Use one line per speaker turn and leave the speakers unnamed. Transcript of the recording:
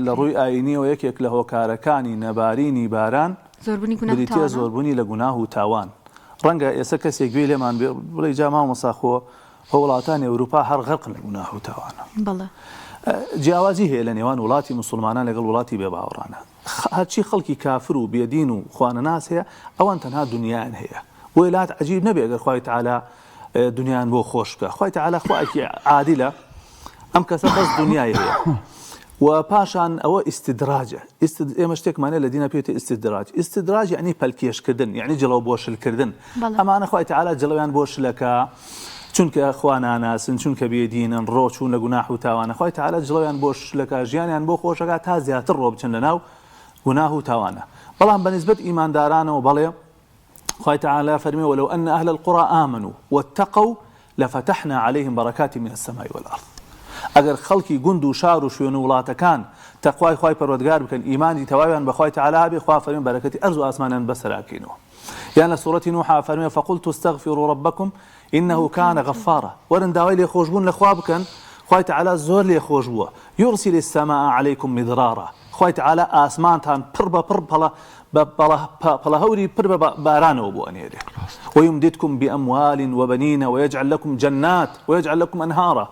لە ڕووی ئاینیەوە یەکێک لە هۆکارەکانی نەبارینی باران بریتە زۆربوونی لە گوناه و تاوان. ڕەنگە ئێستا کەسێک گوێ لێمان بڵێ جا مامۆستا وڵاتانی ئەوروپا هەر غەرقن لە گوناه و تاوانە. جیاوازی هەیە لە نێوان وڵاتی مسلمانان لەگەڵ وڵاتی بێباوەڕانە. هەرچی خەڵکی کافر و بێدین و خوانەناس هەیە ئەوان تەنها دنیایان هەیە. وێلات عەجیب نەبێ ئەگەر خوای تەعالا دنیایان بۆ خۆش بکە. خوای تەعالا خوایەکی عادلە، ئەم کەسە بەس دنیای هەیە. و پاشان ئەوە ئیستیدراجە. ئێمە شتێکمانە لە دینە پێوتە ئیستیدراج. ئیستیدراج یعنی پەلکێشکردن، یعنی جڵەو بۆشلکردن. ئەمانە خوای تەعالا جڵەویان بۆشلەکە چونکە خواناناسن، چونکە بێدینن، ڕۆچوون لە گوناه و تاوانە. خوای تەعالا جڵەویان بۆشلەکە، ژیانیان بۆ خۆشەکە تا زیاتر ڕۆ بچن لەناو گوناه و تاوانە. بەڵام بەنسبەت ئیماندارانەوە بەڵێ خوای تەعالا فەرمێ ولو أن أهل القرى آمنوا واتقوا لفتحنا عليهم بركات من السماء والأرض. ئەگەر خەڵکی گوند و شار و شوێن و وڵاتەکان تەقوای خوای پەروەردگار بکەن، ئیمانی تەواویان بە خوای تەعالا بێ، خوا فەرمێ بەرەکەتی ئەرز و ئاسمانیان بەسەراکەینەوە. یان لە سوورەتی نوح فەرمێ فقلت استغفروا ربكم إنه كان غفارا. وەرن داوای لێخۆشبوون لە خوا بکەن، خوای تەعالا زۆر لێخۆش بووە. يرسل السماء عليكم مدرارا. خوای تەعالا ئاسمانتان پڕ بە پڕ پەڵەهەوری پڕ بە بارانەوە بۆ ئەنێرێ. ويمددكم بأموال وبنين ويجعل لكم جنات ويجعل لكم أنهارا.